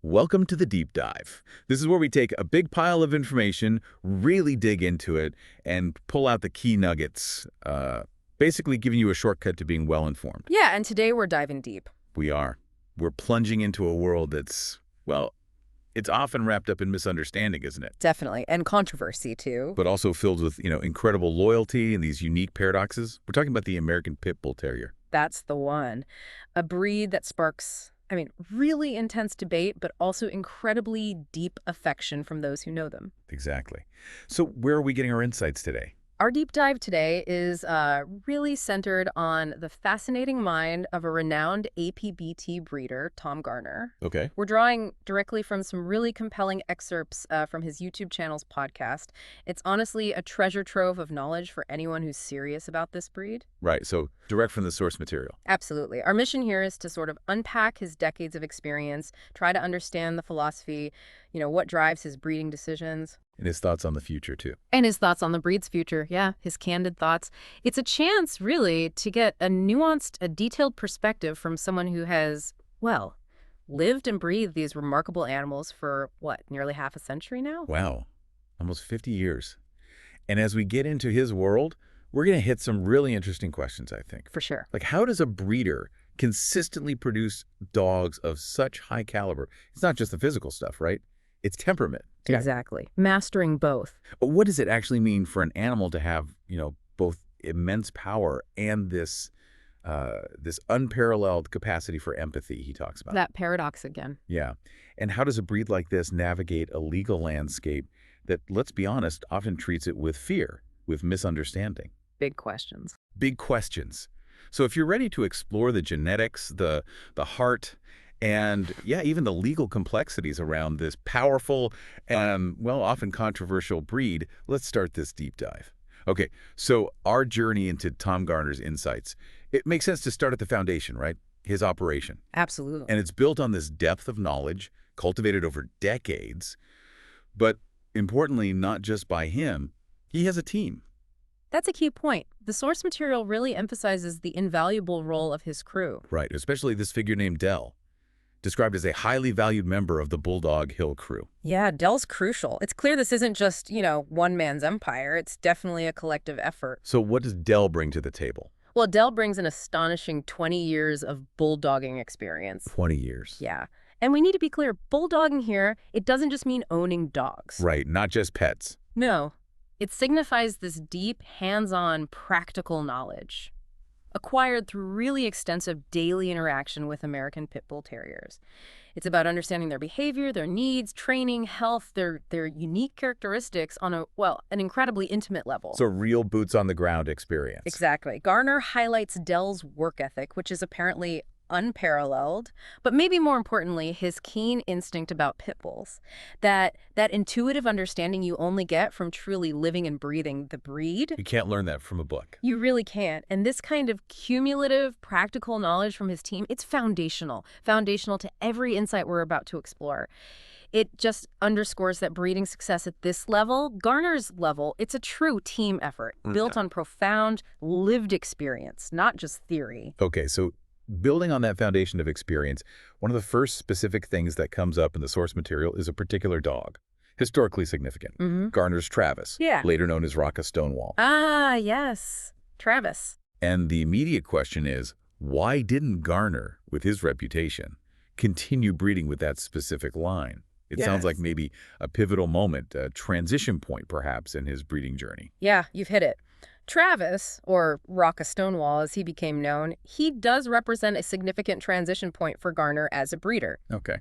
Welcome to the Deep Dive. This is where we take a big pile of information, really dig into it, and pull out the key nuggets, basically giving you a shortcut to being well-informed. Yeah, and today we're diving deep. We are. We're plunging into a world that's, well, it's often wrapped up in misunderstanding, isn't it? Definitely, and controversy, too. But also filled with, incredible loyalty and these unique paradoxes. We're talking about the American Pit Bull Terrier. That's the one. A breed that sparks, really intense debate, but also incredibly deep affection from those who know them. Exactly. So where are we getting our insights today? Our deep dive today is really centered on the fascinating mind of a renowned APBT breeder, Tom Garner. Okay. We're drawing directly from some really compelling excerpts from his YouTube channel's podcast. It's honestly a treasure trove of knowledge for anyone who's serious about this breed. Right, so direct from the source material. Absolutely. Our mission here is to sort of unpack his decades of experience, try to understand the philosophy, what drives his breeding decisions. And his thoughts on the future, too. And his thoughts on the breed's future, yeah, his candid thoughts. It's a chance, really, to get a nuanced, a detailed perspective from someone who has, lived and breathed these remarkable animals for, nearly half a century now? Wow, almost 50 years. And as we get into his world, we're going to hit some really interesting questions, I think. For sure. Like, how does a breeder consistently produce dogs of such high caliber? It's not just the physical stuff, right? It's temperament. Exactly. Mastering both. But what does it actually mean for an animal to have, both immense power and this unparalleled capacity for empathy he talks about? That paradox again. Yeah. And how does a breed like this navigate a legal landscape that, let's be honest, often treats it with fear, with misunderstanding? Big questions. Big questions. So if you're ready to explore the genetics, the heart, and even the legal complexities around this powerful and, often controversial breed, let's start this deep dive. Okay, so our journey into Tom Garner's insights, it makes sense to start at the foundation, right? His operation. Absolutely. And it's built on this depth of knowledge, cultivated over decades, but importantly, not just by him, he has a team. That's a key point. The source material really emphasizes the invaluable role of his crew. Right, especially this figure named Dell, described as a highly valued member of the Bulldog Hill crew. Yeah, Dell's crucial. It's clear this isn't just, one man's empire. It's definitely a collective effort. So what does Dell bring to the table? Well, Dell brings an astonishing 20 years of bulldogging experience. 20 years. Yeah. And we need to be clear, bulldogging here, it doesn't just mean owning dogs. Right, not just pets. No. It signifies this deep, hands-on, practical knowledge, acquired through really extensive daily interaction with American Pit Bull Terriers. It's about understanding their behavior, their needs, training, health, their unique characteristics on an incredibly intimate level. So real boots-on-the-ground experience. Exactly. Garner highlights Dell's work ethic, which is apparently unparalleled, but maybe more importantly, his keen instinct about pit bulls. That intuitive understanding you only get from truly living and breathing the breed. You can't learn that from a book. You really can't. And this kind of cumulative, practical knowledge from his team, it's foundational to every insight we're about to explore. It just underscores that breeding success at this level, Garner's level, it's a true team effort, built on profound, lived experience, not just theory. Okay, so building on that foundation of experience, one of the first specific things that comes up in the source material is a particular dog, historically significant. Garner's Travis, later known as Rocca Stonewall. Ah, yes, Travis. And the immediate question is, why didn't Garner, with his reputation, continue breeding with that specific line? It sounds like maybe a pivotal moment, a transition point, perhaps, in his breeding journey. Yeah, you've hit it. Travis, or Rocca Stonewall as he became known, he does represent a significant transition point for Garner as a breeder. Okay.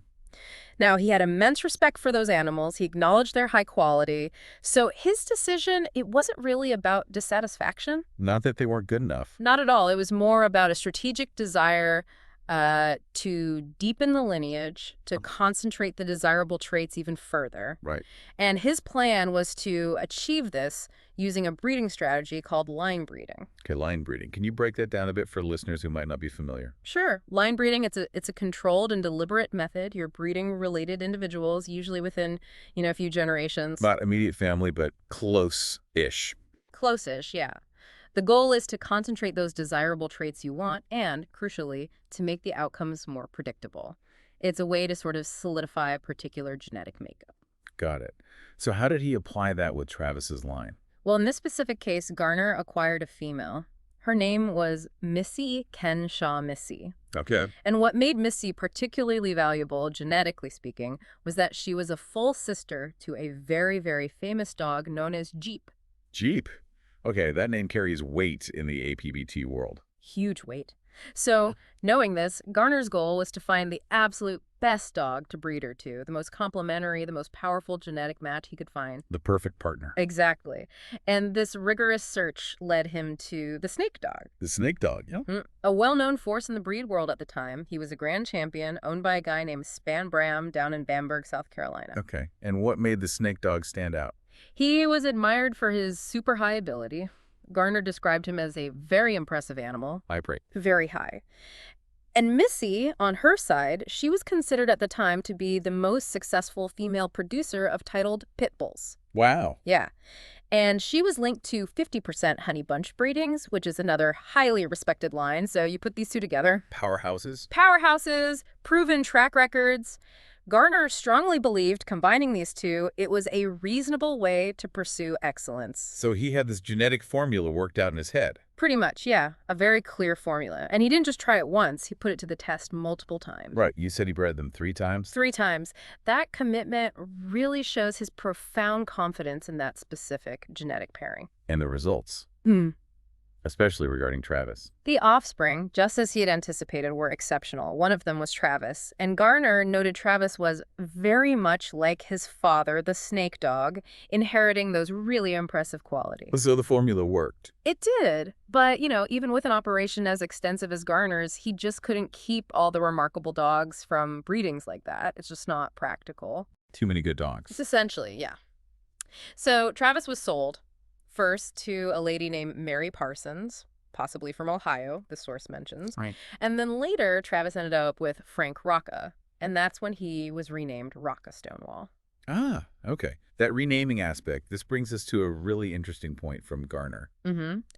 Now, he had immense respect for those animals. He acknowledged their high quality. So his decision, it wasn't really about dissatisfaction. Not that they weren't good enough. Not at all. It was more about a strategic desire to deepen the lineage, to concentrate the desirable traits even further. Right. And his plan was to achieve this using a breeding strategy called line breeding. Okay, line breeding. Can you break that down a bit for listeners who might not be familiar? Sure. Line breeding, it's a controlled and deliberate method. You're breeding related individuals, usually within, a few generations. Not immediate family, but close-ish. Close-ish, yeah. The goal is to concentrate those desirable traits you want and, crucially, to make the outcomes more predictable. It's a way to sort of solidify a particular genetic makeup. Got it. So how did he apply that with Travis's line? Well, in this specific case, Garner acquired a female. Her name was Missy Kenshaw Missy. Okay. And what made Missy particularly valuable, genetically speaking, was that she was a full sister to a very, very famous dog known as Jeep. Jeep. Okay, that name carries weight in the APBT world. Huge weight. So, knowing this, Garner's goal was to find the absolute best dog to breed her to, the most complementary, the most powerful genetic match he could find. The perfect partner. Exactly. And this rigorous search led him to the snake dog. The snake dog, yeah. A well-known force in the breed world at the time. He was a grand champion owned by a guy named Span Bram down in Bamberg, South Carolina. Okay. And what made the snake dog stand out? He was admired for his super high ability. Garner described him as a very impressive animal. High praise. Very high. And Missy, on her side, she was considered at the time to be the most successful female producer of titled pit bulls. Wow. Yeah. And she was linked to 50% honey bunch breedings, which is another highly respected line. So you put these two together. Powerhouses. Powerhouses, proven track records. Garner strongly believed, combining these two, it was a reasonable way to pursue excellence. So he had this genetic formula worked out in his head. Pretty much, yeah. A very clear formula. And he didn't just try it once. He put it to the test multiple times. Right. You said he bred them 3 times? 3 times. That commitment really shows his profound confidence in that specific genetic pairing. And the results. Especially regarding Travis. The offspring, just as he had anticipated, were exceptional. One of them was Travis. And Garner noted Travis was very much like his father, the snake dog, inheriting those really impressive qualities. So the formula worked. It did. But, even with an operation as extensive as Garner's, he just couldn't keep all the remarkable dogs from breedings like that. It's just not practical. Too many good dogs. It's essentially, yeah. So Travis was sold. First to a lady named Mary Parsons, possibly from Ohio, the source mentions. Right. And then later, Travis ended up with Frank Rocca, and that's when he was renamed Rocca Stonewall. Ah, okay. That renaming aspect, this brings us to a really interesting point from Garner.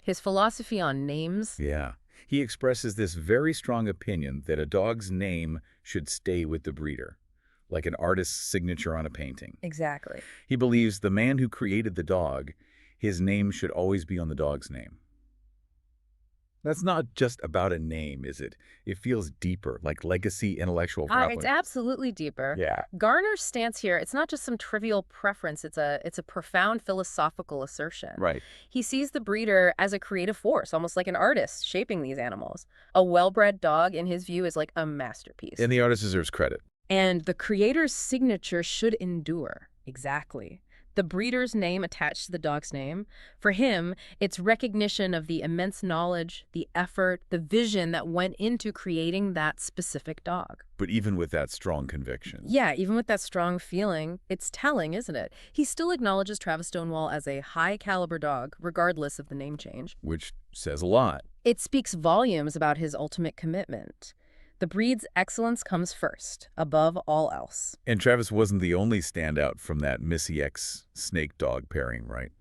His philosophy on names. Yeah. He expresses this very strong opinion that a dog's name should stay with the breeder, like an artist's signature on a painting. Exactly. He believes the man who created the dog, his name should always be on the dog's name. That's not just about a name, is it? It feels deeper, like legacy, intellectual property. It's absolutely deeper. Yeah. Garner's stance here, it's not just some trivial preference. It's a profound philosophical assertion. Right. He sees the breeder as a creative force, almost like an artist shaping these animals. A well-bred dog, in his view, is like a masterpiece. And the artist deserves credit. And the creator's signature should endure. Exactly. The breeder's name attached to the dog's name, for him, it's recognition of the immense knowledge, the effort, the vision that went into creating that specific dog. But even with that strong conviction. Yeah, even with that strong feeling, it's telling, isn't it? He still acknowledges Travis Stonewall as a high-caliber dog, regardless of the name change. Which says a lot. It speaks volumes about his ultimate commitment. The breed's excellence comes first, above all else. And Travis wasn't the only standout from that Missy X snake dog pairing, right?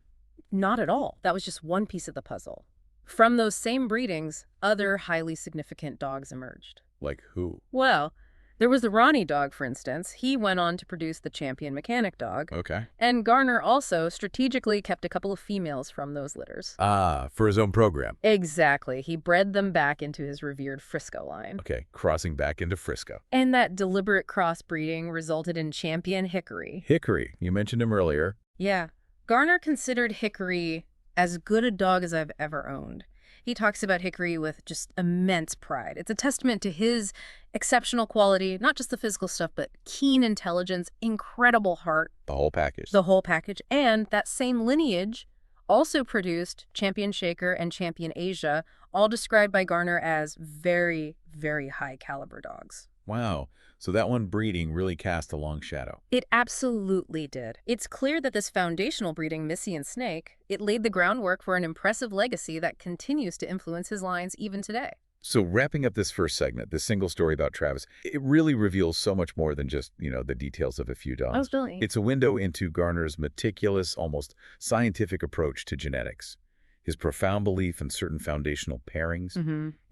Not at all. That was just one piece of the puzzle. From those same breedings, other highly significant dogs emerged. Like who? Well, there was the Ronnie dog, for instance. He went on to produce the champion mechanic dog. Okay. And Garner also strategically kept a couple of females from those litters. Ah, for his own program. Exactly. He bred them back into his revered Frisco line. Okay, crossing back into Frisco. And that deliberate crossbreeding resulted in champion Hickory. Hickory, you mentioned him earlier. Yeah. Garner considered Hickory as good a dog as I've ever owned. He talks about Hickory with just immense pride. It's a testament to his exceptional quality, not just the physical stuff, but keen intelligence, incredible heart. The whole package. The whole package. And that same lineage also produced Champion Shaker and Champion Asia, all described by Garner as very, very high caliber dogs. Wow. So that one breeding really cast a long shadow. It absolutely did. It's clear that this foundational breeding, Missy and Snake, it laid the groundwork for an impressive legacy that continues to influence his lines even today. So wrapping up this first segment, this single story about Travis, it really reveals so much more than just, the details of a few dogs. Absolutely. It's a window into Garner's meticulous, almost scientific approach to genetics, his profound belief in certain foundational pairings,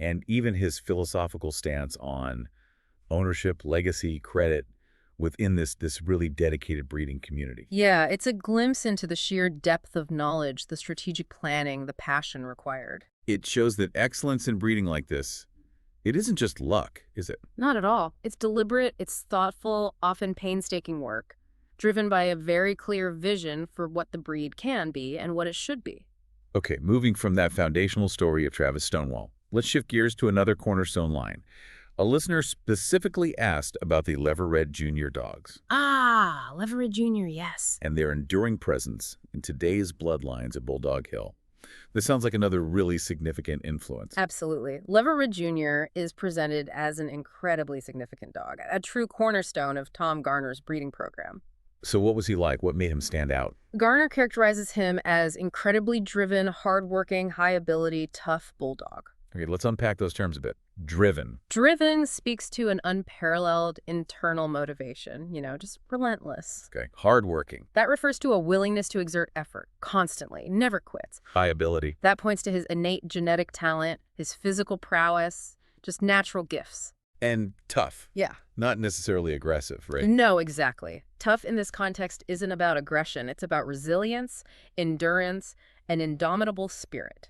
and even his philosophical stance on ownership, legacy, credit within this really dedicated breeding community. Yeah, it's a glimpse into the sheer depth of knowledge, the strategic planning, the passion required. It shows that excellence in breeding like this, it isn't just luck, is it? Not at all. It's deliberate, it's thoughtful, often painstaking work, driven by a very clear vision for what the breed can be and what it should be. Okay, moving from that foundational story of Travis Stonewall, let's shift gears to another cornerstone line. A listener specifically asked about the Leverett Jr. dogs Ah, Leverett Jr., yes. and their enduring presence in today's bloodlines at Bulldog Hill. This sounds like another really significant influence. Absolutely. Leverett Jr. is presented as an incredibly significant dog, a true cornerstone of Tom Garner's breeding program. So what was he like? What made him stand out? Garner characterizes him as incredibly driven, hardworking, high-ability, tough bulldog. Okay, let's unpack those terms a bit. Driven. Driven speaks to an unparalleled internal motivation, just relentless. Okay. Hardworking. That refers to a willingness to exert effort, constantly, never quits. High ability. That points to his innate genetic talent, his physical prowess, just natural gifts. And tough. Yeah. Not necessarily aggressive, right? No, exactly. Tough in this context isn't about aggression. It's about resilience, endurance, and indomitable spirit.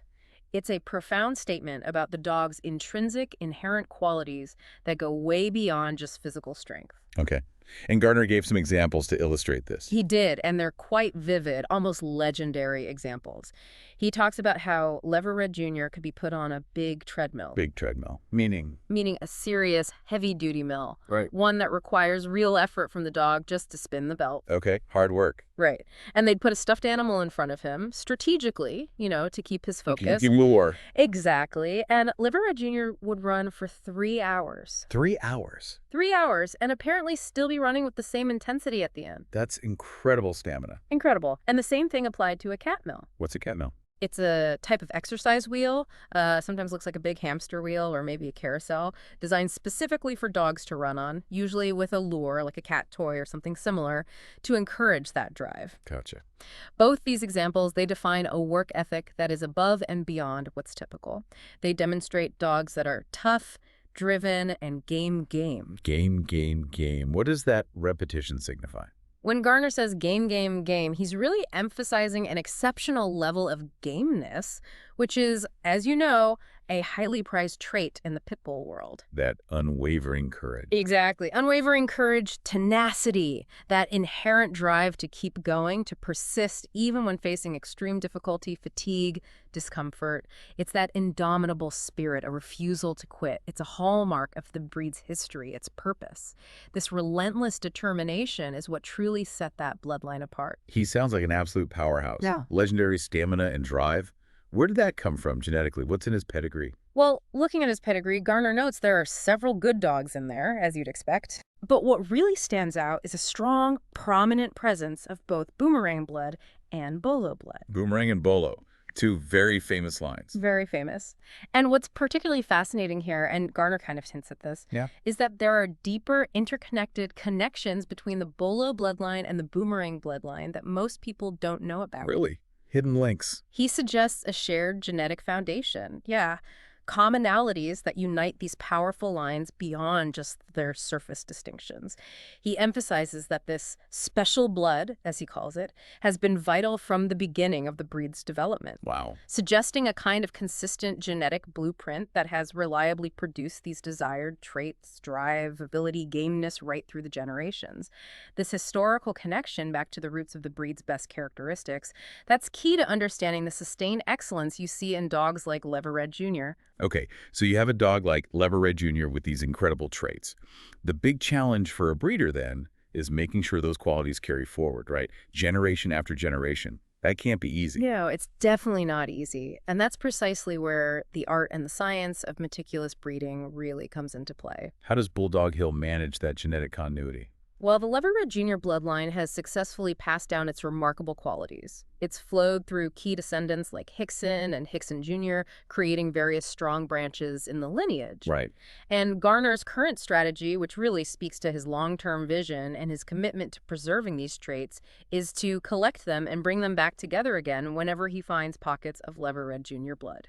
It's a profound statement about the dog's intrinsic, inherent qualities that go way beyond just physical strength. Okay. And Garner gave some examples to illustrate this. He did, and they're quite vivid, almost legendary examples. He talks about how Leverett Jr. could be put on a big treadmill. Big treadmill. Meaning Meaning a serious, heavy-duty mill. Right. One that requires real effort from the dog just to spin the belt. Okay. Hard work. Right. And they'd put a stuffed animal in front of him, strategically, to keep his focus. Lure. Exactly. And Leverett Jr. would run for 3 hours. 3 hours. 3 hours, and apparently still be running with the same intensity at the end. That's incredible stamina. Incredible. And the same thing applied to a cat mill. What's a cat mill? It's a type of exercise wheel, sometimes looks like a big hamster wheel or maybe a carousel, designed specifically for dogs to run on, usually with a lure like a cat toy or something similar, to encourage that drive. Gotcha. Both these examples, they define a work ethic that is above and beyond what's typical. They demonstrate dogs that are tough, driven, and game. Game. What does that repetition signify? When Garner says game, he's really emphasizing an exceptional level of gameness, which is, as you know, a highly prized trait in the pit bull world. That unwavering courage. Exactly. Unwavering courage, tenacity, that inherent drive to keep going, to persist even when facing extreme difficulty, fatigue, discomfort. It's that indomitable spirit, a refusal to quit. It's a hallmark of the breed's history, its purpose. This relentless determination is what truly set that bloodline apart. He sounds like an absolute powerhouse. Yeah. Legendary stamina and drive. Where did that come from genetically? What's in his pedigree? Well, looking at his pedigree, Garner notes there are several good dogs in there, as you'd expect. But what really stands out is a strong, prominent presence of both Boomerang blood and Bolo blood. Boomerang and Bolo. Two very famous lines. Very famous. And what's particularly fascinating here, and Garner kind of hints at this, is that there are deeper interconnected connections between the Bolo bloodline and the Boomerang bloodline that most people don't know about. Really? Hidden links. He suggests a shared genetic foundation. Yeah. Commonalities that unite these powerful lines beyond just their surface distinctions. He emphasizes that this special blood, as he calls it, has been vital from the beginning of the breed's development. Wow. Suggesting a kind of consistent genetic blueprint that has reliably produced these desired traits, drive, ability, gameness right through the generations. This historical connection back to the roots of the breed's best characteristics, that's key to understanding the sustained excellence you see in dogs like Leverett Jr. Okay, so you have a dog like Leverett Jr. with these incredible traits. The big challenge for a breeder, then, is making sure those qualities carry forward, right? Generation after generation. That can't be easy. No, it's definitely not easy. And that's precisely where the art and the science of meticulous breeding really comes into play. How does Bulldog Hill manage that genetic continuity? Well, the Leverett Jr. bloodline has successfully passed down its remarkable qualities. It's flowed through key descendants like Hickson and Hickson Jr., creating various strong branches in the lineage. Right. And Garner's current strategy, which really speaks to his long-term vision and his commitment to preserving these traits, is to collect them and bring them back together again whenever he finds pockets of Leverett Jr. blood.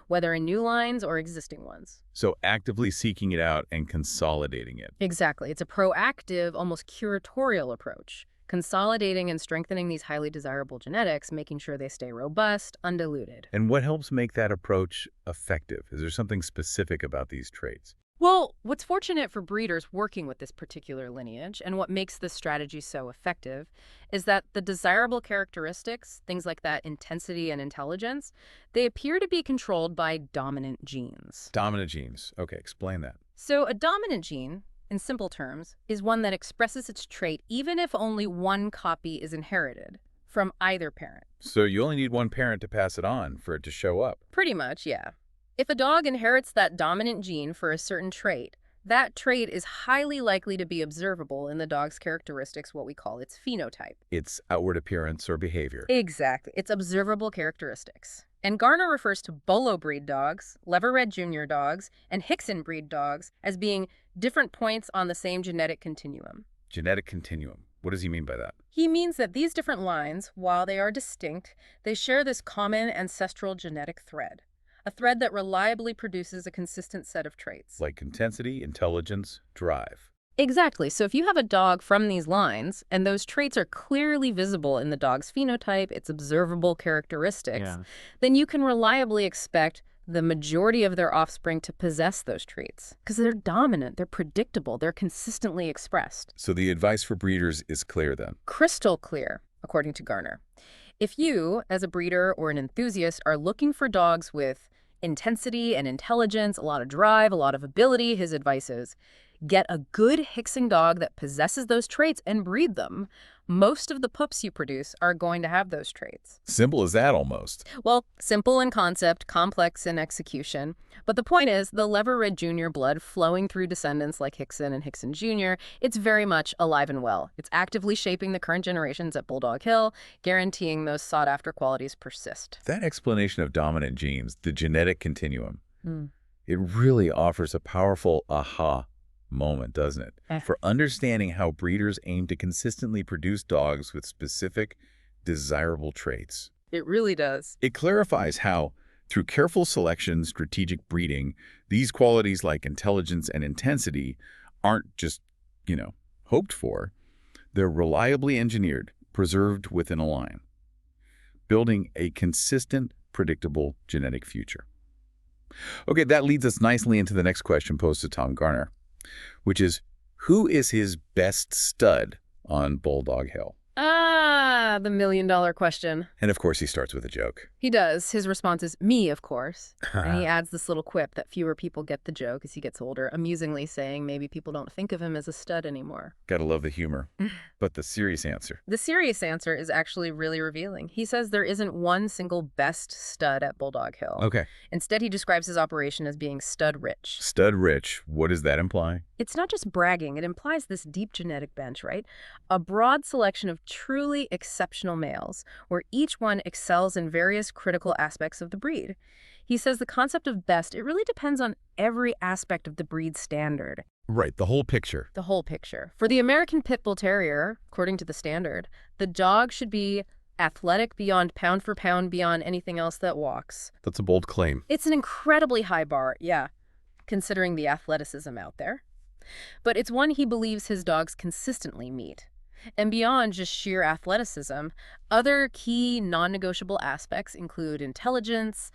whether in new lines or existing ones. So actively seeking it out and consolidating it. Exactly. It's a proactive, almost curatorial approach, consolidating and strengthening these highly desirable genetics, making sure they stay robust, undiluted. And what helps make that approach effective? Is there something specific about these traits? Well, what's fortunate for breeders working with this particular lineage, and what makes this strategy so effective, is that the desirable characteristics, things like that intensity and intelligence, they appear to be controlled by dominant genes. Dominant genes. Okay, explain that. So a dominant gene, in simple terms, is one that expresses its trait even if only one copy is inherited from either parent. So you only need one parent to pass it on for it to show up. Pretty much, yeah. If a dog inherits that dominant gene for a certain trait, that trait is highly likely to be observable in the dog's characteristics, what we call its phenotype. Its outward appearance or behavior. Exactly. It's observable characteristics. And Garner refers to Bolo breed dogs, Leverett Jr. dogs, and Hickson breed dogs as being different points on the same genetic continuum. Genetic continuum. What does he mean by that? He means that these different lines, while they are distinct, they share this common ancestral genetic thread. A thread that reliably produces a consistent set of traits. Like intensity, intelligence, drive. Exactly. So if you have a dog from these lines, and those traits are clearly visible in the dog's phenotype, its observable characteristics, then you can reliably expect the majority of their offspring to possess those traits. Because they're dominant, they're predictable, they're consistently expressed. So the advice for breeders is clear then? Crystal clear, according to Garner. If you, as a breeder or an enthusiast, are looking for dogs with intensity and intelligence, a lot of drive, a lot of ability, his advice is, get a good Hickson dog that possesses those traits and breed them. Most of the pups you produce are going to have those traits. Simple as that almost. Well, simple in concept, complex in execution. But the point is, the Leverett Jr. blood flowing through descendants like Hickson and Hickson Jr., it's very much alive and well. It's actively shaping the current generations at Bulldog Hill, guaranteeing those sought-after qualities persist. That explanation of dominant genes, the genetic continuum, it really offers a powerful aha moment, doesn't it? For understanding how breeders aim to consistently produce dogs with specific, desirable traits. It really does. It clarifies how, through careful selection, strategic breeding, these qualities like intelligence and intensity aren't just, hoped for. They're reliably engineered, preserved within a line, building a consistent, predictable genetic future. Okay, that leads us nicely into the next question posed to Tom Garner, which is, who is his best stud on Bulldog Hill? The million-dollar question. And of course, he starts with a joke. He does. His response is, me, of course. And he adds this little quip that fewer people get the joke as he gets older, amusingly saying maybe people don't think of him as a stud anymore. Gotta love the humor. But the serious answer. The serious answer is actually really revealing. He says there isn't one single best stud at Bulldog Hill. Okay. Instead, he describes his operation as being stud-rich. Stud-rich. What does that imply? It's not just bragging. It implies this deep genetic bench, right? A broad selection of truly exceptional males, where each one excels in various critical aspects of the breed. He says the concept of best, it really depends on every aspect of the breed standard. Right, the whole picture. The whole picture. For the American Pit Bull Terrier, according to the standard, the dog should be athletic beyond pound for pound, beyond anything else that walks. That's a bold claim. It's an incredibly high bar, yeah, considering the athleticism out there. But it's one he believes his dogs consistently meet. And beyond just sheer athleticism, other key non-negotiable aspects include intelligence,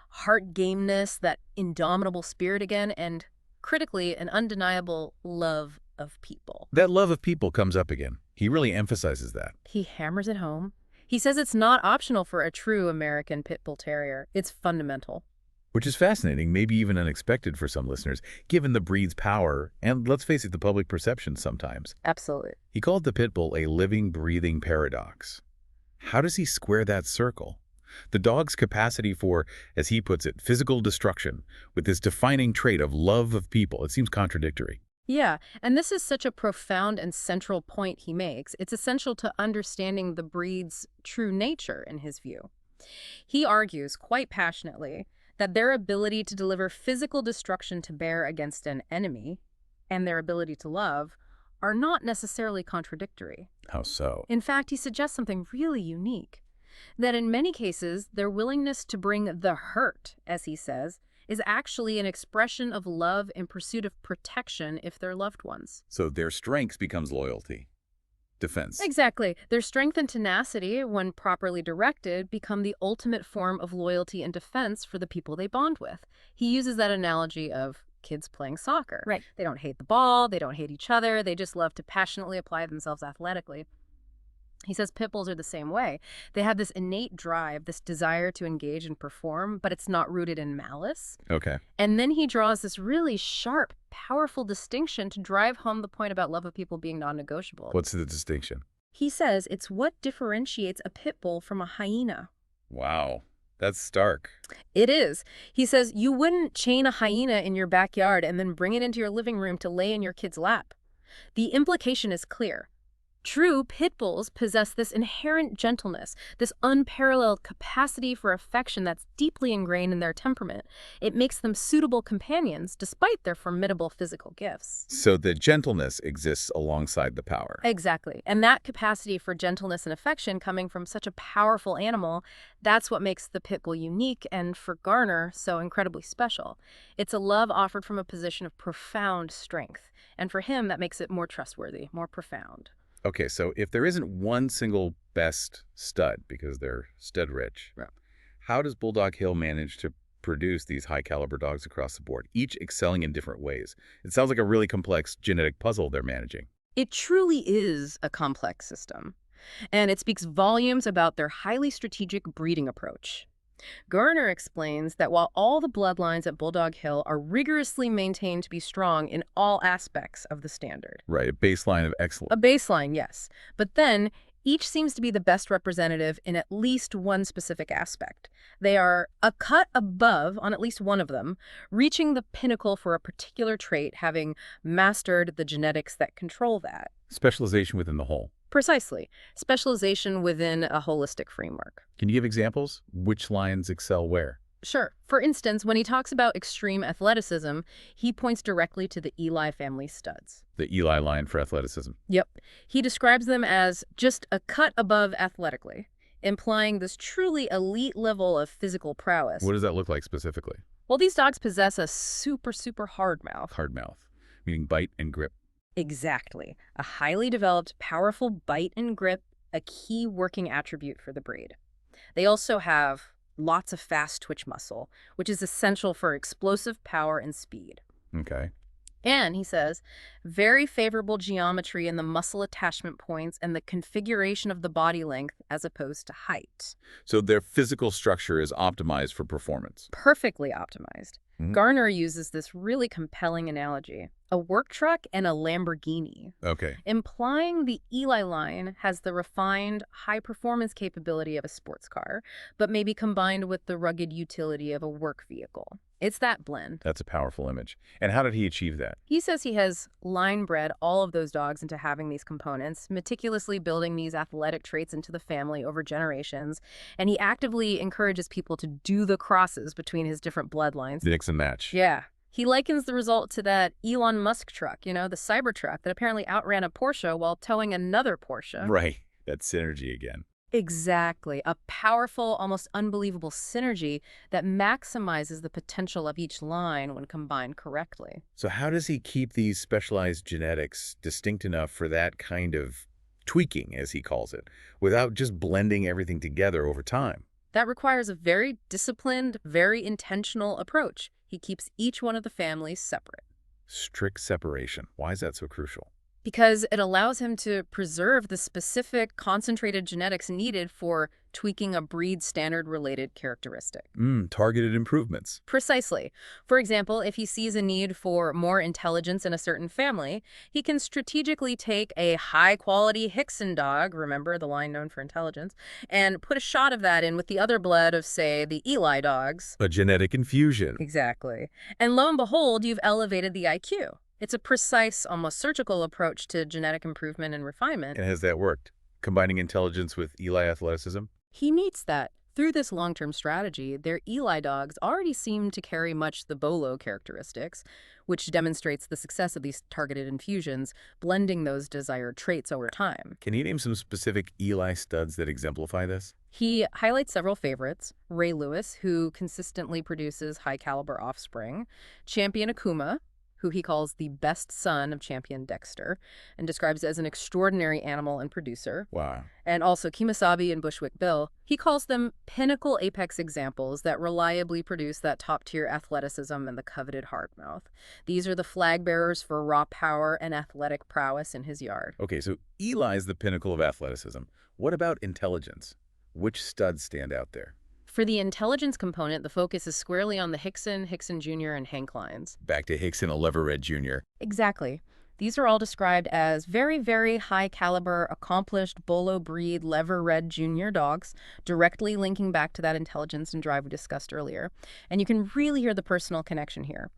heart gameness, that indomitable spirit again, and critically, an undeniable love of people. That love of people comes up again. He really emphasizes that. He hammers it home. He says it's not optional for a true American Pit Bull Terrier. It's fundamental. Which is fascinating, maybe even unexpected for some listeners, given the breed's power and, let's face it, the public perception sometimes. Absolutely. He called the pit bull a living, breathing paradox. How does he square that circle? The dog's capacity for, as he puts it, physical destruction, with this defining trait of love of people. It seems contradictory. Yeah, and this is such a profound and central point he makes. It's essential to understanding the breed's true nature, in his view. He argues quite passionately that their ability to deliver physical destruction to bear against an enemy and their ability to love are not necessarily contradictory. How so? In fact, he suggests something really unique. That in many cases, their willingness to bring the hurt, as he says, is actually an expression of love in pursuit of protection if they're loved ones. So their strength becomes loyalty, defense. Exactly. Their strength and tenacity, when properly directed, become the ultimate form of loyalty and defense for the people they bond with. He uses that analogy of kids playing soccer. Right. They don't hate the ball, they don't hate each other, they just love to passionately apply themselves athletically. He says pit bulls are the same way. They have this innate drive, this desire to engage and perform, but it's not rooted in malice. Okay. And then he draws this really sharp, powerful distinction to drive home the point about love of people being non-negotiable. What's the distinction? He says it's what differentiates a pit bull from a hyena. Wow. That's stark. It is. He says you wouldn't chain a hyena in your backyard and then bring it into your living room to lay in your kid's lap. The implication is clear. True pit bulls possess this inherent gentleness, this unparalleled capacity for affection that's deeply ingrained in their temperament. It makes them suitable companions despite their formidable physical gifts. So the gentleness exists alongside the power. Exactly. And that capacity for gentleness and affection coming from such a powerful animal, that's what makes the pit bull unique and, for Garner, so incredibly special. It's a love offered from a position of profound strength. And for him, that makes it more trustworthy, more profound. Okay, so if there isn't one single best stud, because they're stud rich, Yeah. how does Bulldog Hill manage to produce these high-caliber dogs across the board, each excelling in different ways? It sounds like a really complex genetic puzzle they're managing. It truly is a complex system, and it speaks volumes about their highly strategic breeding approach. Garner explains that while all the bloodlines at Bulldog Hill are rigorously maintained to be strong in all aspects of the standard. Right, a baseline of excellence. A baseline, yes. But then, each seems to be the best representative in at least one specific aspect. They are a cut above on at least one of them, reaching the pinnacle for a particular trait, having mastered the genetics that control that. Specialization within the whole. Precisely. Specialization within a holistic framework. Can you give examples? Which lines excel where? Sure. For instance, when he talks about extreme athleticism, he points directly to the Eli family studs. The Eli line for athleticism. Yep. He describes them as just a cut above athletically, implying this truly elite level of physical prowess. What does that look like specifically? Well, these dogs possess a super hard mouth. Hard mouth, meaning bite and grip. Exactly. A highly developed, powerful bite and grip, a key working attribute for the breed. They also have lots of fast twitch muscle, which is essential for explosive power and speed. Okay. And, he says, very favorable geometry in the muscle attachment points and the configuration of the body length as opposed to height. So their physical structure is optimized for performance. Perfectly optimized. Mhm. Garner uses this really compelling analogy. A work truck and a Lamborghini. Okay. Implying the Eli line has the refined, high-performance capability of a sports car, but maybe combined with the rugged utility of a work vehicle. It's that blend. That's a powerful image. And how did he achieve that? He says he has line-bred all of those dogs into having these components, meticulously building these athletic traits into the family over generations, and he actively encourages people to do the crosses between his different bloodlines. The Nixon match. Yeah. He likens the result to that Elon Musk truck, the Cybertruck that apparently outran a Porsche while towing another Porsche. Right. That synergy again. Exactly. A powerful, almost unbelievable synergy that maximizes the potential of each line when combined correctly. So how does he keep these specialized genetics distinct enough for that kind of tweaking, as he calls it, without just blending everything together over time? That requires a very disciplined, very intentional approach. He keeps each one of the families separate. Strict separation. Why is that so crucial? Because it allows him to preserve the specific concentrated genetics needed for tweaking a breed standard-related characteristic. Targeted improvements. Precisely. For example, if he sees a need for more intelligence in a certain family, he can strategically take a high-quality Hickson dog, remember the line known for intelligence, and put a shot of that in with the other blood of, say, the Eli dogs. A genetic infusion. Exactly. And lo and behold, you've elevated the IQ. It's a precise, almost surgical approach to genetic improvement and refinement. And has that worked? Combining intelligence with Eli athleticism? He meets that. Through this long-term strategy, their Eli dogs already seem to carry much the Bolo characteristics, which demonstrates the success of these targeted infusions, blending those desired traits over time. Can you name some specific Eli studs that exemplify this? He highlights several favorites: Ray Lewis, who consistently produces high-caliber offspring; Champion Akuma, who he calls the best son of Champion Dexter, and describes as an extraordinary animal and producer; Wow. and also Kemosabe and Bushwick Bill. He calls them pinnacle apex examples that reliably produce that top-tier athleticism and the coveted hard mouth. These are the flag bearers for raw power and athletic prowess in his yard. Okay, so Eli's the pinnacle of athleticism. What about intelligence? Which studs stand out there? For the intelligence component, the focus is squarely on the Hickson, Hickson Jr., and Hank lines. Back to Hickson, a Leverett Jr. Exactly. These are all described as very, very high-caliber, accomplished Bolo breed Leverett Jr. dogs, directly linking back to that intelligence and drive we discussed earlier. And you can really hear the personal connection here.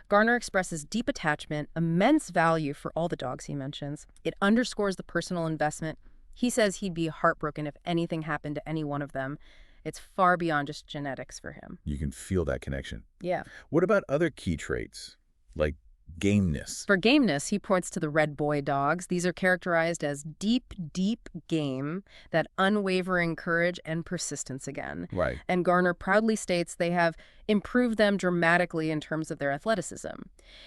Garner expresses deep attachment, immense value for all the dogs he mentions. It underscores the personal investment. He says he'd be heartbroken if anything happened to any one of them. It's far beyond just genetics for him. You can feel that connection. Yeah. What about other key traits, like gameness? For gameness, he points to the red boy dogs. These are characterized as deep, deep game, that unwavering courage and persistence again. Right. And Garner proudly states they have improved them dramatically in terms of their athleticism.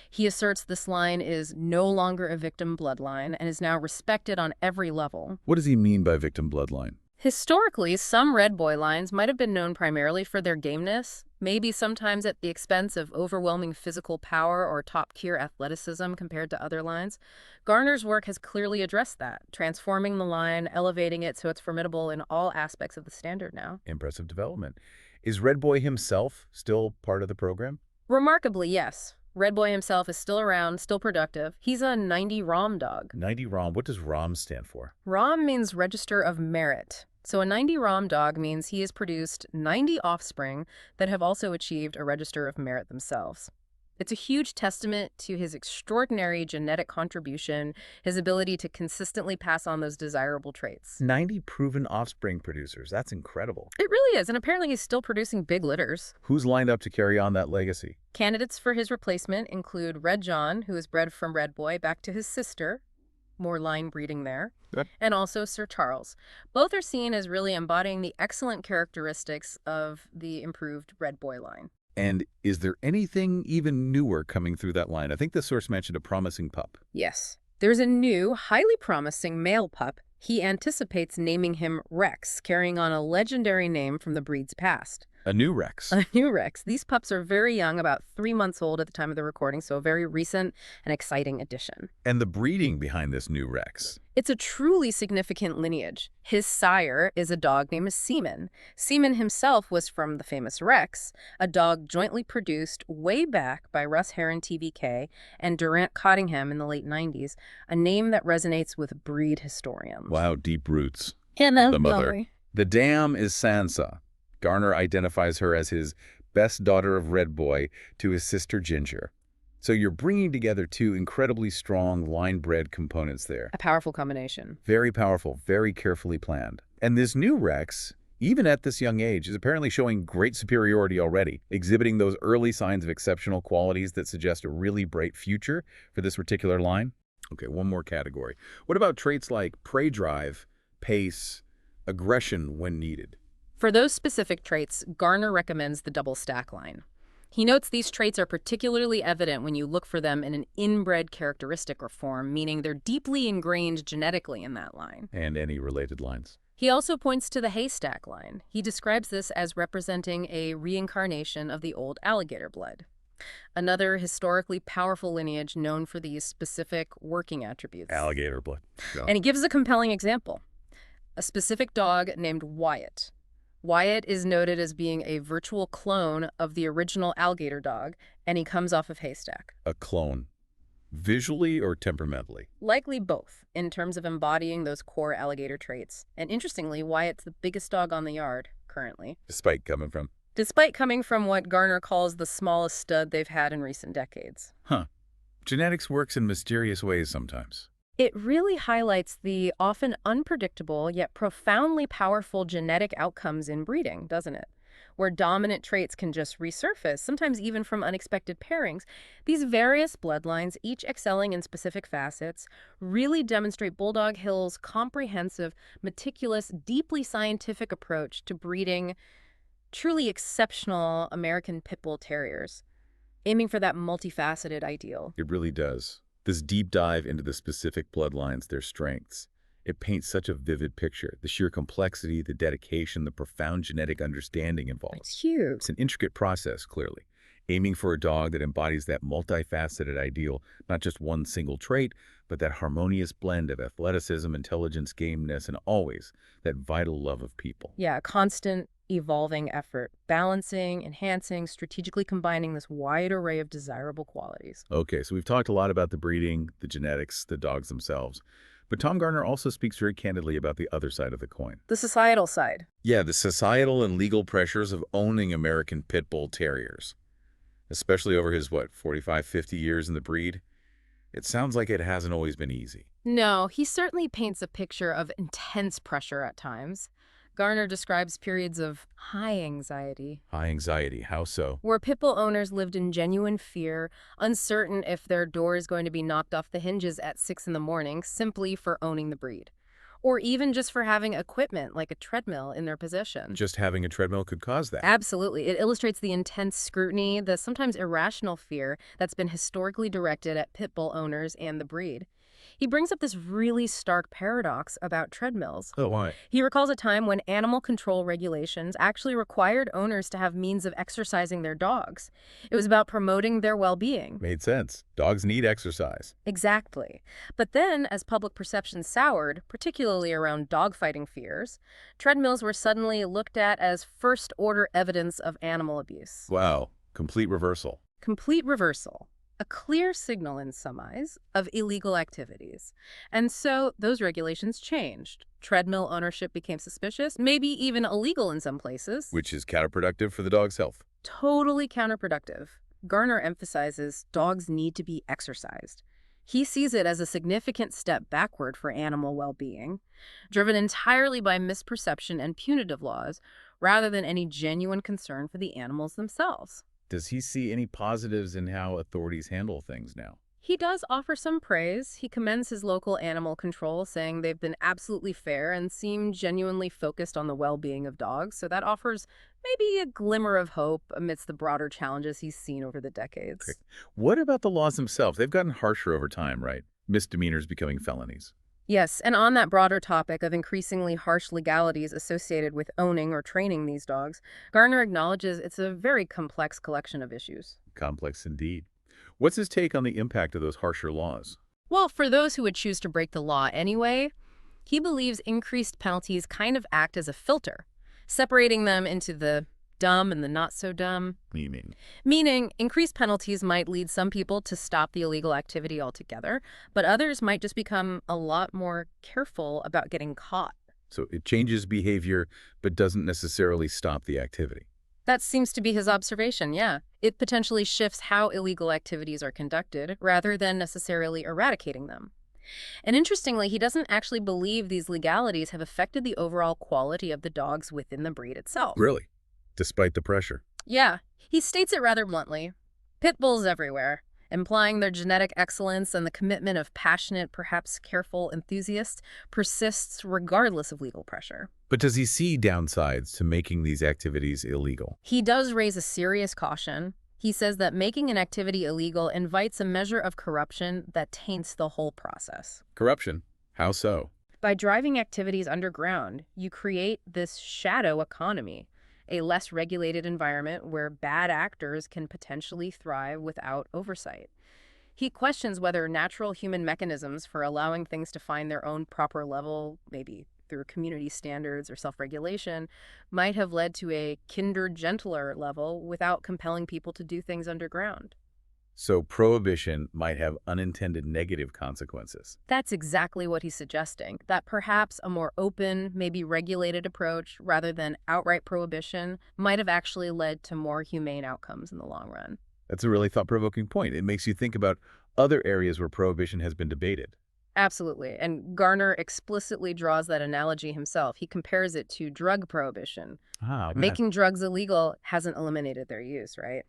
He asserts this line is no longer a victim bloodline and is now respected on every level. What does he mean by victim bloodline? Historically, some red boy lines might have been known primarily for their gameness, maybe sometimes at the expense of overwhelming physical power or top-tier athleticism compared to other lines. Garner's work has clearly addressed that, transforming the line, elevating it so it's formidable in all aspects of the standard now. Impressive development. Is Red Boy himself still part of the program? Remarkably, yes. Red Boy himself is still around, still productive. He's a 90 ROM dog. 90 ROM. What does ROM stand for? ROM means Register of Merit. So a 90 ROM dog means he has produced 90 offspring that have also achieved a Register of Merit themselves. It's a huge testament to his extraordinary genetic contribution, his ability to consistently pass on those desirable traits. 90 proven offspring producers. That's incredible. It really is, and apparently he's still producing big litters. Who's lined up to carry on that legacy? Candidates for his replacement include Red John, who is bred from Red Boy back to his sister, more line breeding there, and also Sir Charles. Both are seen as really embodying the excellent characteristics of the improved Red Boy line. And is there anything even newer coming through that line? I think the source mentioned a promising pup. Yes. There's a new, highly promising male pup. He anticipates naming him Rex, carrying on a legendary name from the breed's past. A new Rex. A new Rex. These pups are very young, about 3 months old at the time of the recording, so a very recent and exciting addition. And the breeding behind this new Rex. It's a truly significant lineage. His sire is a dog named Seaman. Seaman himself was from the famous Rex, a dog jointly produced way back by Russ Heron TVK and Durant Cottingham in the late 90s, a name that resonates with breed historians. Wow, deep roots. Yeah, the mother. The dam is Sansa. Garner identifies her as his best daughter of Red Boy to his sister Ginger. So you're bringing together two incredibly strong line-bred components there. A powerful combination. Very powerful, very carefully planned. And this new Rex, even at this young age, is apparently showing great superiority already, exhibiting those early signs of exceptional qualities that suggest a really bright future for this particular line. Okay, one more category. What about traits like prey drive, pace, aggression when needed? For those specific traits, Garner recommends the double stack line. He notes these traits are particularly evident when you look for them in an inbred characteristic or form, meaning they're deeply ingrained genetically in that line. And any related lines. He also points to the haystack line. He describes this as representing a reincarnation of the old alligator blood. Another historically powerful lineage known for these specific working attributes. Alligator blood. Yeah. And he gives a compelling example. A specific dog named Wyatt. Wyatt is noted as being a virtual clone of the original alligator dog, and he comes off of haystack. A clone. Visually or temperamentally? Likely both, in terms of embodying those core alligator traits. And interestingly, Wyatt's the biggest dog on the yard, currently. Despite coming from what Garner calls the smallest stud they've had in recent decades. Huh. Genetics works in mysterious ways sometimes. It really highlights the often unpredictable yet profoundly powerful genetic outcomes in breeding, doesn't it? where dominant traits can just resurface, sometimes even from unexpected pairings. These various bloodlines, each excelling in specific facets, really demonstrate Bulldog Hill's comprehensive, meticulous, deeply scientific approach to breeding truly exceptional American Pit Bull Terriers, aiming for that multifaceted ideal. It really does. This deep dive into the specific bloodlines, their strengths, it paints such a vivid picture. The sheer complexity, the dedication, the profound genetic understanding involved. It's huge. It's an intricate process, clearly, aiming for a dog that embodies that multifaceted ideal, not just one single trait, but that harmonious blend of athleticism, intelligence, gameness, and always that vital love of people. Yeah, constant evolving effort, balancing, enhancing, strategically combining this wide array of desirable qualities. Okay, so we've talked a lot about the breeding, the genetics, the dogs themselves. But Tom Garner also speaks very candidly about the other side of the coin. The societal side. Yeah, the societal and legal pressures of owning American Pit Bull Terriers, especially over his, 45, 50 years in the breed. It sounds like it hasn't always been easy. No, he certainly paints a picture of intense pressure at times. Garner describes periods of high anxiety. High anxiety, how so? Where pit bull owners lived in genuine fear, uncertain if their door is going to be knocked off the hinges at 6 in the morning simply for owning the breed. Or even just for having equipment like a treadmill in their possession. Just having a treadmill could cause that. Absolutely. It illustrates the intense scrutiny, the sometimes irrational fear that's been historically directed at pit bull owners and the breed. He brings up this really stark paradox about treadmills. Oh, why? He recalls a time when animal control regulations actually required owners to have means of exercising their dogs. It was about promoting their well-being. Made sense. Dogs need exercise. Exactly. But then, as public perception soured, particularly around dogfighting fears, treadmills were suddenly looked at as first-order evidence of animal abuse. Wow. Complete reversal. Complete reversal. A clear signal in some eyes of illegal activities. And so those regulations changed. Treadmill ownership became suspicious, maybe even illegal in some places. Which is counterproductive for the dog's health. Totally counterproductive. Garner emphasizes dogs need to be exercised. He sees it as a significant step backward for animal well-being, driven entirely by misperception and punitive laws, rather than any genuine concern for the animals themselves. Does he see any positives in how authorities handle things now? He does offer some praise. He commends his local animal control, saying they've been absolutely fair and seem genuinely focused on the well-being of dogs. So that offers maybe a glimmer of hope amidst the broader challenges he's seen over the decades. Okay. What about the laws themselves? They've gotten harsher over time, right? Misdemeanors becoming felonies. Yes, and on that broader topic of increasingly harsh legalities associated with owning or training these dogs, Garner acknowledges it's a very complex collection of issues. Complex indeed. What's his take on the impact of those harsher laws? Well, for those who would choose to break the law anyway, he believes increased penalties kind of act as a filter, separating them into the dumb and the not so dumb. What do you mean? Meaning, increased penalties might lead some people to stop the illegal activity altogether, but others might just become a lot more careful about getting caught. So it changes behavior, but doesn't necessarily stop the activity. That seems to be his observation, yeah. It potentially shifts how illegal activities are conducted, rather than necessarily eradicating them. And interestingly, he doesn't actually believe these legalities have affected the overall quality of the dogs within the breed itself. Really? Despite the pressure? Yeah, he states it rather bluntly. Pit bulls everywhere, implying their genetic excellence and the commitment of passionate, perhaps careful enthusiasts persists regardless of legal pressure. But does he see downsides to making these activities illegal? He does raise a serious caution. He says that making an activity illegal invites a measure of corruption that taints the whole process. Corruption? How so? By driving activities underground, you create this shadow economy, a less regulated environment where bad actors can potentially thrive without oversight. He questions whether natural human mechanisms for allowing things to find their own proper level, maybe through community standards or self-regulation, might have led to a kinder, gentler level without compelling people to do things underground. So prohibition might have unintended negative consequences. That's exactly what he's suggesting, that perhaps a more open, maybe regulated approach rather than outright prohibition might have actually led to more humane outcomes in the long run. That's a really thought-provoking point. It makes you think about other areas where prohibition has been debated. Absolutely. And Garner explicitly draws that analogy himself. He compares it to drug prohibition. Ah, man. Making drugs illegal hasn't eliminated their use, right?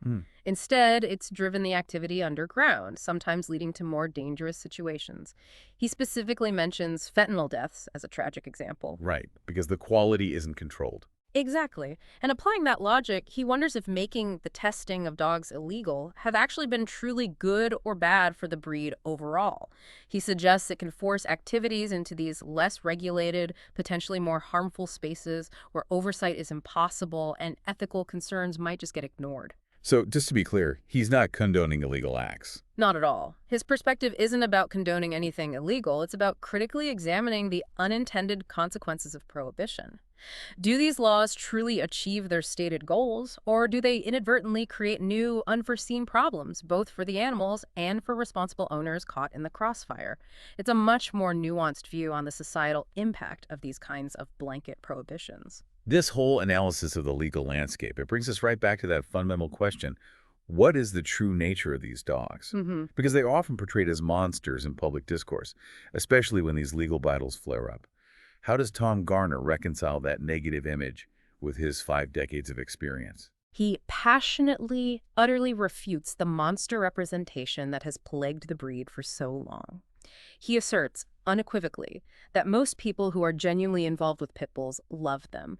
Instead, it's driven the activity underground, sometimes leading to more dangerous situations. He specifically mentions fentanyl deaths as a tragic example. Right, because the quality isn't controlled. Exactly. And applying that logic, he wonders if making the testing of dogs illegal have actually been truly good or bad for the breed overall. He suggests it can force activities into these less regulated, potentially more harmful spaces where oversight is impossible and ethical concerns might just get ignored. So, just to be clear, he's not condoning illegal acts. Not at all. His perspective isn't about condoning anything illegal. It's about critically examining the unintended consequences of prohibition. Do these laws truly achieve their stated goals, or do they inadvertently create new, unforeseen problems, both for the animals and for responsible owners caught in the crossfire? It's a much more nuanced view on the societal impact of these kinds of blanket prohibitions. This whole analysis of the legal landscape, it brings us right back to that fundamental question. What is the true nature of these dogs? Because they are often portrayed as monsters in public discourse, especially when these legal battles flare up. How does Tom Garner reconcile that negative image with his 5 decades of experience? He passionately, utterly refutes the monster representation that has plagued the breed for so long. He asserts, unequivocally, that most people who are genuinely involved with pit bulls love them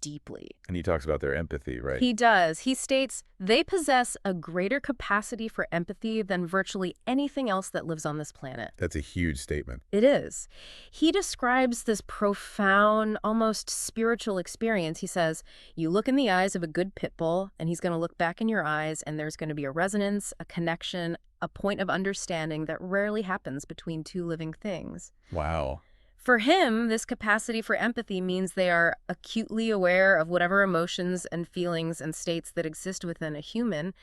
deeply. And he talks about their empathy, right? He does. He states they possess a greater capacity for empathy than virtually anything else that lives on this planet. That's a huge statement. It is. He describes this profound, almost spiritual experience. He says, you look in the eyes of a good pit bull, and he's going to look back in your eyes, and there's going to be a resonance, a connection, a point of understanding that rarely happens between two living things. Wow. For him, this capacity for empathy means they are acutely aware of whatever emotions and feelings and states that exist within a human.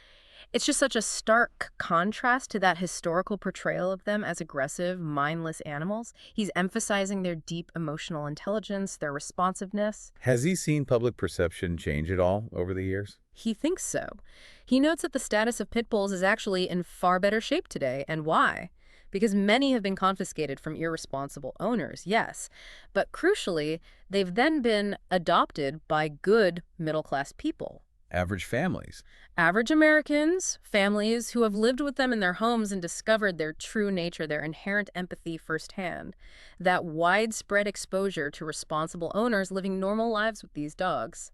It's just such a stark contrast to that historical portrayal of them as aggressive, mindless animals. He's emphasizing their deep emotional intelligence, their responsiveness. Has he seen public perception change at all over the years? He thinks so. He notes that the status of pit bulls is actually in far better shape today, and why? Because many have been confiscated from irresponsible owners, yes. But crucially, they've then been adopted by good middle-class people. Average families. Average Americans, families who have lived with them in their homes and discovered their true nature, their inherent empathy firsthand. That widespread exposure to responsible owners living normal lives with these dogs.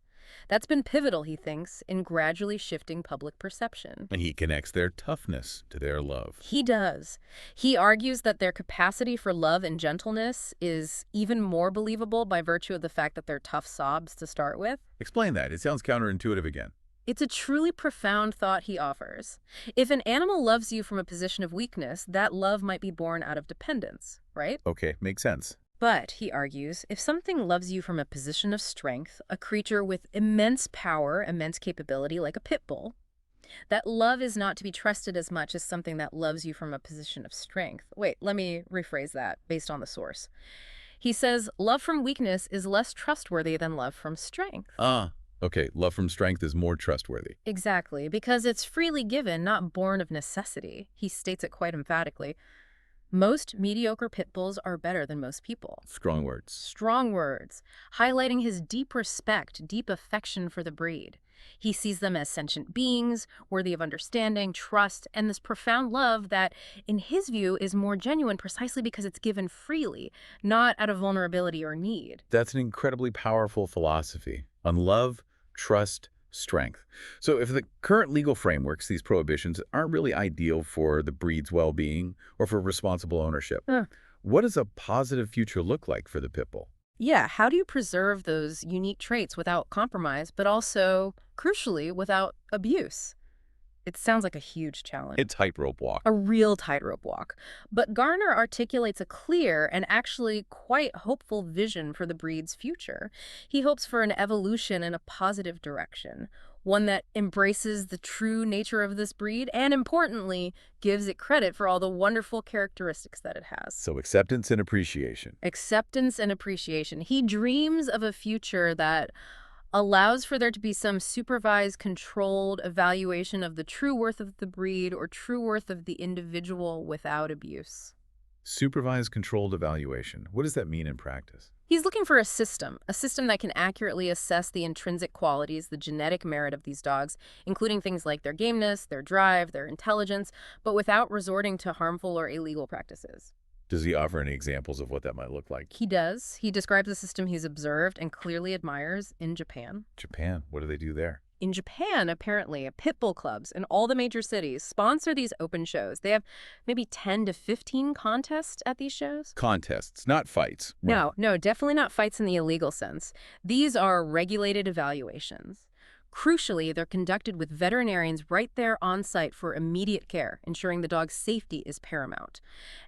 That's been pivotal, he thinks, in gradually shifting public perception. And he connects their toughness to their love. He does. He argues that their capacity for love and gentleness is even more believable by virtue of the fact that they're tough sobs to start with. Explain that. It sounds counterintuitive again. It's a truly profound thought he offers. If an animal loves you from a position of weakness, that love might be born out of dependence, right? Okay, makes sense. But, he argues, if something loves you from a position of strength, a creature with immense power, immense capability like a pit bull, that love is not to be trusted as much as something that loves you from a position of strength. Wait, let me rephrase that based on the source. He says, love from weakness is less trustworthy than love from strength. Okay, love from strength is more trustworthy. Exactly, because it's freely given, not born of necessity. He states it quite emphatically. Most mediocre pit bulls are better than most people. Strong words. Strong words, highlighting his deep respect, deep affection for the breed. He sees them as sentient beings, worthy of understanding, trust, and this profound love that, in his view, is more genuine precisely because it's given freely, not out of vulnerability or need. That's an incredibly powerful philosophy on love, trust, strength. So if the current legal frameworks, these prohibitions, aren't really ideal for the breed's well-being or for responsible ownership, what does a positive future look like for the pit bull? Yeah, how do you preserve those unique traits without compromise, but also, crucially, without abuse? It sounds like a huge challenge. A tightrope walk. A real tightrope walk. But Garner articulates a clear and actually quite hopeful vision for the breed's future. He hopes for an evolution in a positive direction, one that embraces the true nature of this breed and, importantly, gives it credit for all the wonderful characteristics that it has. So acceptance and appreciation. Acceptance and appreciation. He dreams of a future that allows for there to be some supervised, controlled evaluation of the true worth of the breed or true worth of the individual without abuse. Supervised controlled evaluation. What does that mean in practice? He's looking for a system that can accurately assess the intrinsic qualities, the genetic merit of these dogs, including things like their gameness, their drive, their intelligence, but without resorting to harmful or illegal practices. Does he offer any examples of what that might look like? He does. He describes a system he's observed and clearly admires in Japan. Japan, what do they do there? In Japan, apparently, pit bull clubs in all the major cities sponsor these open shows. They have maybe 10 to 15 contests at these shows. Contests, not fights. No, definitely not fights in the illegal sense. These are regulated evaluations. Crucially, they're conducted with veterinarians right there on site for immediate care, ensuring the dog's safety is paramount.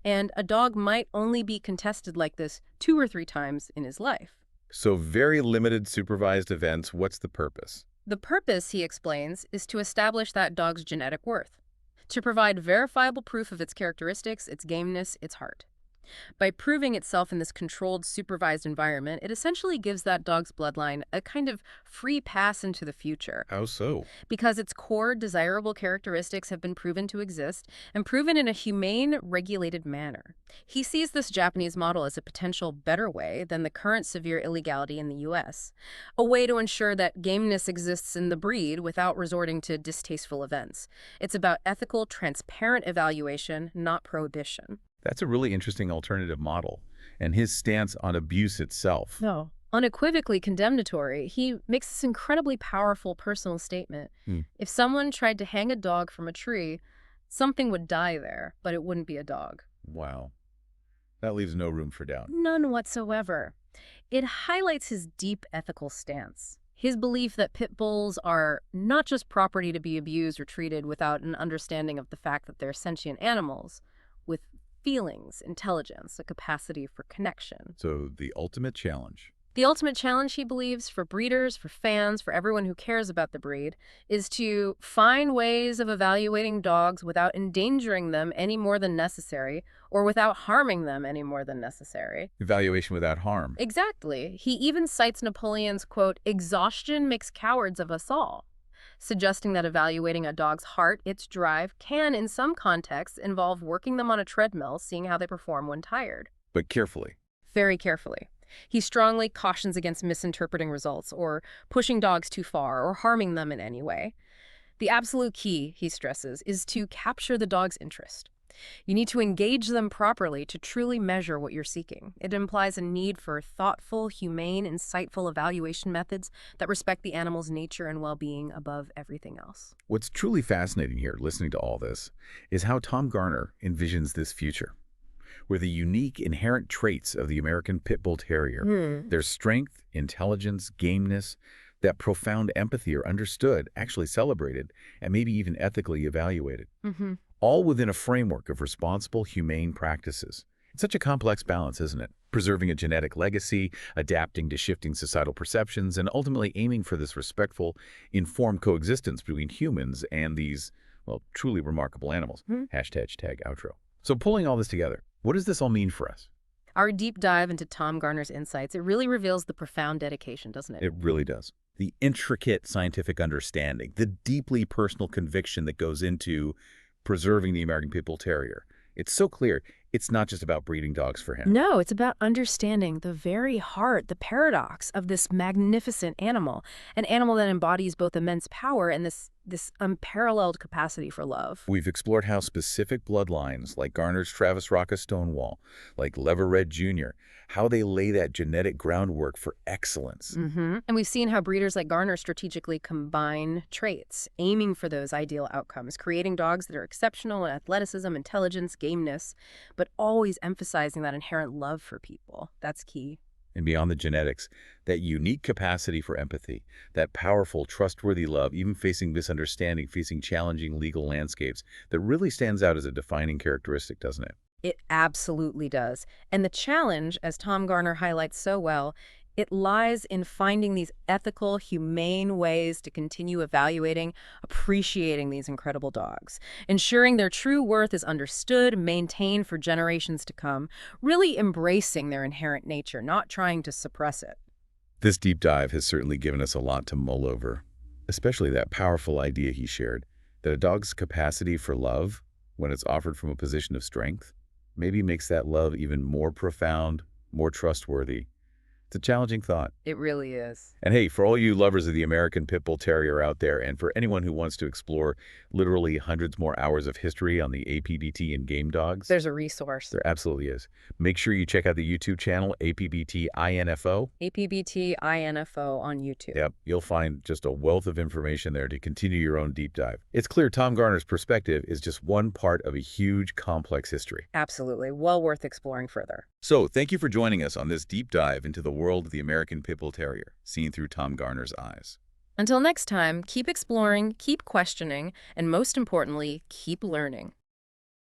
And a dog might only be contested like this 2 or 3 times in his life. So very limited supervised events. What's the purpose? The purpose, he explains, is to establish that dog's genetic worth, to provide verifiable proof of its characteristics, its gameness, its heart. By proving itself in this controlled, supervised environment, it essentially gives that dog's bloodline a kind of free pass into the future. How so? Because its core desirable characteristics have been proven to exist, and proven in a humane, regulated manner. He sees this Japanese model as a potential better way than the current severe illegality in the U.S., a way to ensure that gameness exists in the breed without resorting to distasteful events. It's about ethical, transparent evaluation, not prohibition. That's a really interesting alternative model. And his stance on abuse itself. No. Unequivocally condemnatory, he makes this incredibly powerful personal statement. If someone tried to hang a dog from a tree, something would die there, but it wouldn't be a dog. Wow. That leaves no room for doubt. None whatsoever. It highlights his deep ethical stance. His belief that pit bulls are not just property to be abused or treated without an understanding of the fact that they're sentient animals with feelings, intelligence, a capacity for connection. So the ultimate challenge. The ultimate challenge, he believes, for breeders, for fans, for everyone who cares about the breed, is to find ways of evaluating dogs without endangering them any more than necessary, or without harming them any more than necessary. Evaluation without harm. Exactly. He even cites Napoleon's, quote, "Exhaustion makes cowards of us all," suggesting that evaluating a dog's heart, its drive, can, in some contexts, involve working them on a treadmill, seeing how they perform when tired. But carefully. Very carefully. He strongly cautions against misinterpreting results or pushing dogs too far or harming them in any way. The absolute key, he stresses, is to capture the dog's interest. You need to engage them properly to truly measure what you're seeking. It implies a need for thoughtful, humane, insightful evaluation methods that respect the animal's nature and well-being above everything else. What's truly fascinating here, listening to all this, is how Tom Garner envisions this future, where the unique inherent traits of the American Pit Bull Terrier, their strength, intelligence, gameness, that profound empathy are understood, actually celebrated, and maybe even ethically evaluated. All within a framework of responsible, humane practices. It's such a complex balance, isn't it? Preserving a genetic legacy, adapting to shifting societal perceptions, and ultimately aiming for this respectful, informed coexistence between humans and these, well, truly remarkable animals. Hashtag outro. So pulling all this together, what does this all mean for us? Our deep dive into Tom Garner's insights, it really reveals the profound dedication, doesn't it? It really does. The intricate scientific understanding, the deeply personal conviction that goes into preserving the American Pit Bull Terrier. It's so clear it's not just about breeding dogs for him. No, it's about understanding the very heart, the paradox of this magnificent animal, an animal that embodies both immense power and this unparalleled capacity for love. We've explored how specific bloodlines, like Garner's Travis Rocca Stonewall, like Lever Red Jr., how they lay that genetic groundwork for excellence. And we've seen how breeders like Garner strategically combine traits, aiming for those ideal outcomes, creating dogs that are exceptional in athleticism, intelligence, gameness, but always emphasizing that inherent love for people. That's key. And beyond the genetics, that unique capacity for empathy, that powerful, trustworthy love, even facing misunderstanding, facing challenging legal landscapes, that really stands out as a defining characteristic, doesn't it? It absolutely does. And the challenge, as Tom Garner highlights so well, it lies in finding these ethical, humane ways to continue evaluating, appreciating these incredible dogs, ensuring their true worth is understood, maintained for generations to come, really embracing their inherent nature, not trying to suppress it. This deep dive has certainly given us a lot to mull over, especially that powerful idea he shared, that a dog's capacity for love, when it's offered from a position of strength, maybe makes that love even more profound, more trustworthy. It's a challenging thought. It really is. And hey, for all you lovers of the American Pit Bull Terrier out there, and for anyone who wants to explore literally hundreds more hours of history on the APBT and GameDogs, There's a resource. there absolutely is. Make sure you check out the YouTube channel, APBT INFO. APBT INFO on YouTube. Yep, you'll find just a wealth of information there to continue your own deep dive. It's clear Tom Garner's perspective is just one part of a huge, complex history. Absolutely. Well worth exploring further. So, thank you for joining us on this deep dive into the world of the American Pit Bull Terrier, seen through Tom Garner's eyes. Until next time, keep exploring, keep questioning, and most importantly, keep learning.